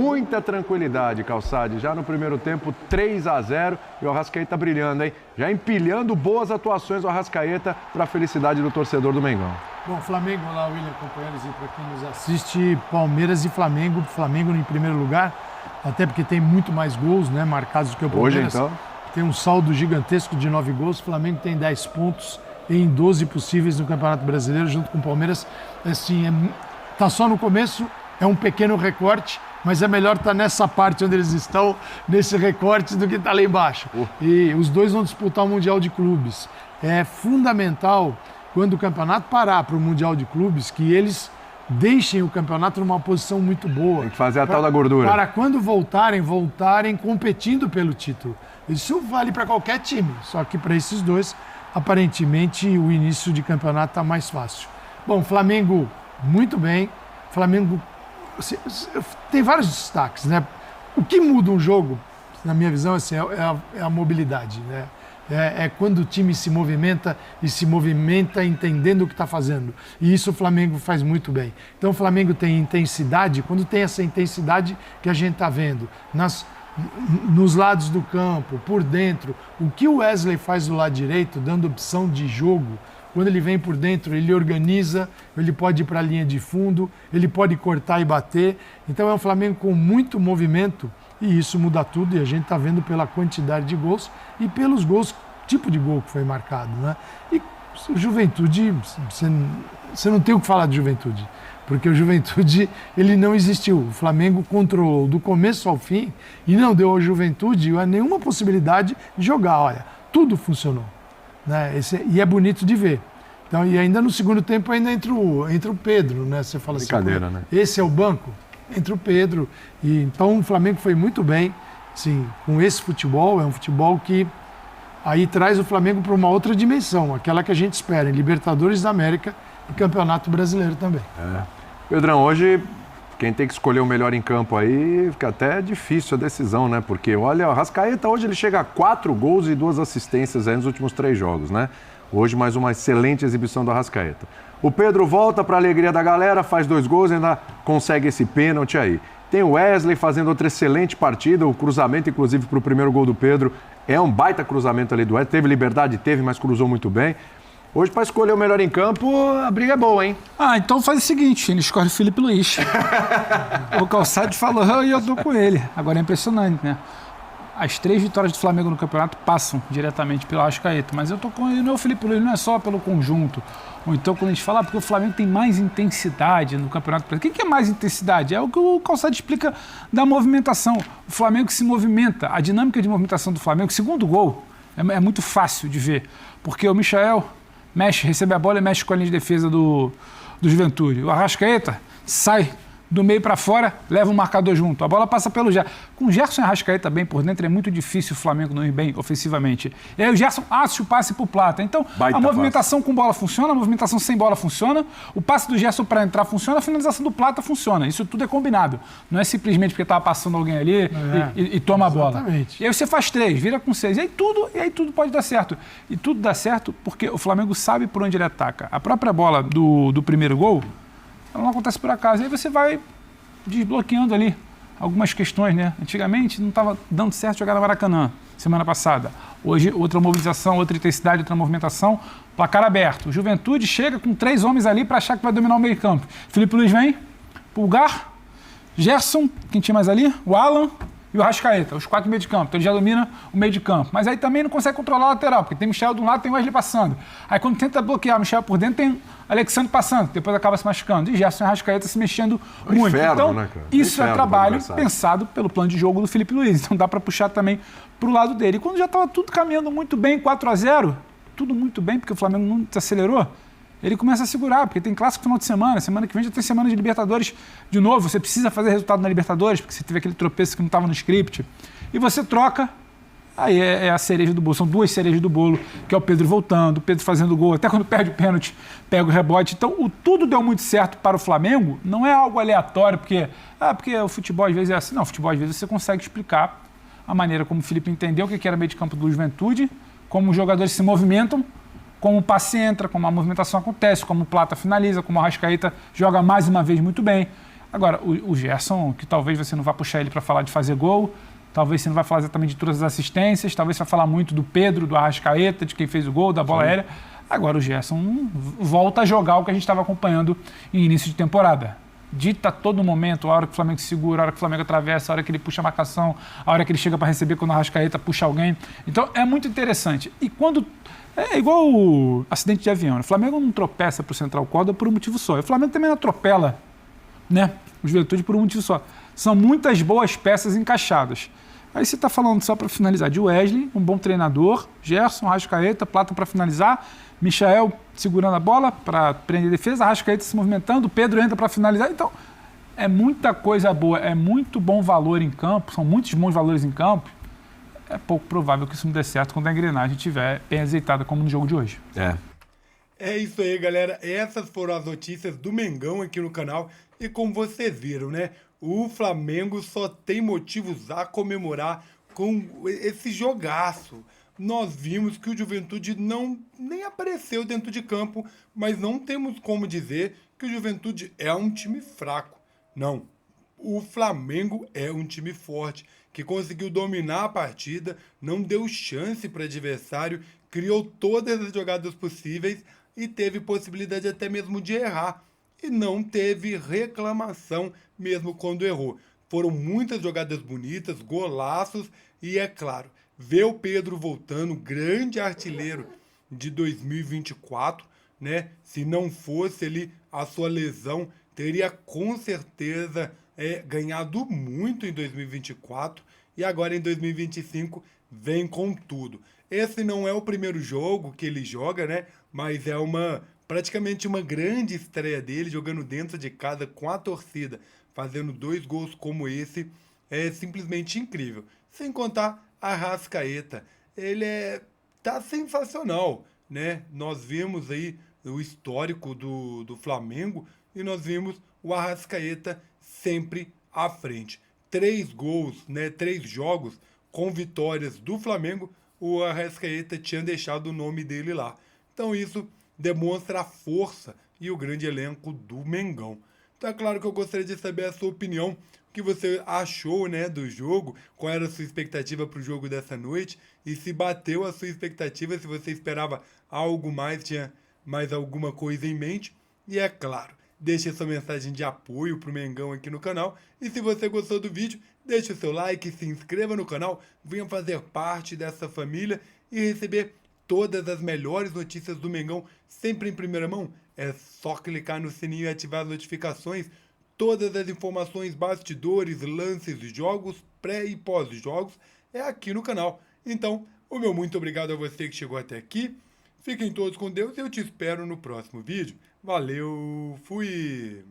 Muita tranquilidade, Calçade. Já no primeiro tempo, 3-0 e o Arrascaeta brilhando, hein? Já empilhando boas atuações do Arrascaeta para a felicidade do torcedor do Mengão. Bom, Flamengo lá, William, companheiros, e para quem nos assiste, Palmeiras e Flamengo. Flamengo em primeiro lugar, até porque tem muito mais gols, né, marcados do que o Palmeiras. Hoje, então? Tem um saldo gigantesco de 9 gols. O Flamengo tem 10 pontos em 12 possíveis no Campeonato Brasileiro, junto com o Palmeiras. Assim, tá só no começo, é um pequeno recorte, mas é melhor estar nessa parte onde eles estão, nesse recorte, do que estar lá embaixo. E os dois vão disputar o Mundial de Clubes. É fundamental, quando o campeonato parar para o Mundial de Clubes, que eles deixem o campeonato numa posição muito boa. Tem que fazer a tal da gordura. Para quando voltarem competindo pelo título. Isso vale para qualquer time, só que para esses dois, aparentemente, o início de campeonato está mais fácil. Bom, Flamengo, muito bem. Flamengo tem vários destaques, né? O que muda um jogo, na minha visão, assim, é a mobilidade, né? É quando o time se movimenta e se movimenta entendendo o que está fazendo. E isso o Flamengo faz muito bem. Então o Flamengo tem intensidade, quando tem essa intensidade que a gente está vendo nos lados do campo, por dentro, o que o Wesley faz do lado direito, dando opção de jogo, quando ele vem por dentro, ele organiza, ele pode ir para a linha de fundo, ele pode cortar e bater. Então é um Flamengo com muito movimento e isso muda tudo. E a gente está vendo pela quantidade de gols e pelos gols, tipo de gol que foi marcado, né? E o Juventude, você não tem o que falar de Juventude, porque o Juventude, ele não existiu. O Flamengo controlou do começo ao fim e não deu ao Juventude nenhuma possibilidade de jogar. Olha, tudo funcionou. Né? E é bonito de ver. Então, e ainda no segundo tempo ainda entra o Pedro, né? Você fala brincadeira, assim, né? Esse é o banco, entra o Pedro. E então o Flamengo foi muito bem, assim, com esse futebol. É um futebol que aí traz o Flamengo para uma outra dimensão, aquela que a gente espera em Libertadores da América e Campeonato Brasileiro também. Pedrão, hoje quem tem que escolher o melhor em campo aí, fica até difícil a decisão, né? Porque, olha, o Arrascaeta hoje ele chega a 4 gols e 2 assistências aí nos últimos 3 jogos, né? Hoje mais uma excelente exibição do Arrascaeta. O Pedro volta para a alegria da galera, faz 2 gols e ainda consegue esse pênalti aí. Tem o Wesley fazendo outra excelente partida, o cruzamento, inclusive, para o primeiro gol do Pedro. É um baita cruzamento ali do Wesley. Teve liberdade, mas cruzou muito bem. Hoje, para escolher o melhor em campo, a briga é boa, hein? Então faz o seguinte, ele escolhe o Felipe Luiz. O Calçade falou e eu tô com ele. Agora é impressionante, né? As 3 vitórias do Flamengo no campeonato passam diretamente pelo Arrascaeta, mas eu tô com ele, não é o Felipe Luiz, não é só pelo conjunto. Ou então quando a gente fala, porque o Flamengo tem mais intensidade no campeonato. O que é mais intensidade? É o que o Calçado explica da movimentação. O Flamengo se movimenta, a dinâmica de movimentação do Flamengo, segundo gol, é muito fácil de ver, porque o Michael recebe a bola e mexe com a linha de defesa do Juventude. O Arrascaeta sai do meio para fora, leva um marcador junto. A bola passa pelo Gerson. Com o Gerson e Arrascaeta bem por dentro, é muito difícil o Flamengo não ir bem ofensivamente. E aí o Gerson acha o passe pro Plata. Então, a movimentação com bola funciona, a movimentação sem bola funciona, o passe do Gerson para entrar funciona, a finalização do Plata funciona. Isso tudo é combinado. Não é simplesmente porque estava passando alguém ali e toma a bola. Exatamente. E aí você faz 3, vira com 6. E aí tudo pode dar certo. E tudo dá certo porque o Flamengo sabe por onde ele ataca. A própria bola do primeiro gol, ela não acontece por acaso. Aí você vai desbloqueando ali algumas questões, né? Antigamente não estava dando certo jogar no Maracanã, semana passada. Hoje, outra mobilização, outra intensidade, outra movimentação, placar aberto. O Juventude chega com 3 homens ali para achar que vai dominar o meio campo. Felipe Luiz vem, Pulgar, Gerson, quem tinha mais ali? O Alan e o Arrascaeta, os 4 meio de campo. Então ele já domina o meio de campo. Mas aí também não consegue controlar a lateral, porque tem Michel de um lado, tem o Wesley passando. Aí quando tenta bloquear o Michel por dentro, tem Alexandre passando, depois acaba se machucando. E Gerson e Arrascaeta se mexendo muito. Inferno, então, né, cara? Isso é trabalho pensado pelo plano de jogo do Felipe Luiz. Então dá para puxar também para o lado dele. E quando já estava tudo caminhando muito bem, 4-0, tudo muito bem, porque o Flamengo não desacelerou, ele começa a segurar, porque tem clássico final de semana que vem já tem semana de Libertadores de novo, você precisa fazer resultado na Libertadores, porque você teve aquele tropeço que não estava no script, e você troca, aí é a cereja do bolo, são 2 cerejas do bolo, que é o Pedro voltando, o Pedro fazendo gol, até quando perde o pênalti, pega o rebote, então tudo deu muito certo para o Flamengo, não é algo aleatório, porque o futebol às vezes é assim, não, o futebol às vezes você consegue explicar a maneira como o Felipe entendeu o que era meio de campo do Juventude, como os jogadores se movimentam, como o passe entra, como a movimentação acontece, como o Plata finaliza, como o Arrascaeta joga mais uma vez muito bem. Agora, o Gerson, que talvez você não vá puxar ele para falar de fazer gol, talvez você não vai falar exatamente de todas as assistências, talvez você vai falar muito do Pedro, do Arrascaeta, de quem fez o gol, da bola aérea. Agora o Gerson volta a jogar o que a gente estava acompanhando em início de temporada. Dita todo momento, a hora que o Flamengo segura, a hora que o Flamengo atravessa, a hora que ele puxa a marcação, a hora que ele chega para receber quando o Arrascaeta puxa alguém. Então é muito interessante. E quando... É igual o acidente de avião. O Flamengo não tropeça para o Central Córdoba por um motivo só. O Flamengo também não atropela, né, o Juventude por um motivo só. São muitas boas peças encaixadas. Aí você está falando, só para finalizar, de Wesley, um bom treinador, Gerson, Arrascaeta, Plata para finalizar, Michael segurando a bola para prender a defesa, Arrascaeta se movimentando, Pedro entra para finalizar. Então, é muita coisa boa, é muito bom valor em campo, são muitos bons valores em campo. É pouco provável que isso não dê certo quando a engrenagem estiver bem azeitada, como no jogo de hoje. É isso aí, galera. Essas foram as notícias do Mengão aqui no canal. E como vocês viram, né? O Flamengo só tem motivos a comemorar com esse jogaço. Nós vimos que o Juventude nem apareceu dentro de campo, mas não temos como dizer que o Juventude é um time fraco. Não. O Flamengo é um time forte, que conseguiu dominar a partida, não deu chance para o adversário, criou todas as jogadas possíveis e teve possibilidade até mesmo de errar. E não teve reclamação mesmo quando errou. Foram muitas jogadas bonitas, golaços e, é claro, ver o Pedro voltando, grande artilheiro de 2024, né? Se não fosse ali a sua lesão, teria com certeza ganhado muito em 2024 e agora em 2025 vem com tudo. Esse não é o primeiro jogo que ele joga, né? Mas é praticamente uma grande estreia dele, jogando dentro de casa com a torcida, fazendo 2 gols como esse, é simplesmente incrível. Sem contar a Arrascaeta, ele tá sensacional, né? Nós vimos aí o histórico do Flamengo e nós vimos o Arrascaeta sempre à frente. 3 gols, né? 3 jogos com vitórias do Flamengo, o Arrascaeta tinha deixado o nome dele lá. Então isso demonstra a força e o grande elenco do Mengão. Então é claro que eu gostaria de saber a sua opinião, o que você achou, né, do jogo, qual era a sua expectativa para o jogo dessa noite e se bateu a sua expectativa, se você esperava algo mais, tinha mais alguma coisa em mente. E é claro, deixe sua mensagem de apoio para o Mengão aqui no canal. E se você gostou do vídeo, deixe o seu like, se inscreva no canal, venha fazer parte dessa família e receber todas as melhores notícias do Mengão sempre em primeira mão. É só clicar no sininho e ativar as notificações. Todas as informações, bastidores, lances, jogos, pré e pós-jogos é aqui no canal. Então, o meu muito obrigado a você que chegou até aqui. Fiquem todos com Deus e eu te espero no próximo vídeo. Valeu, fui!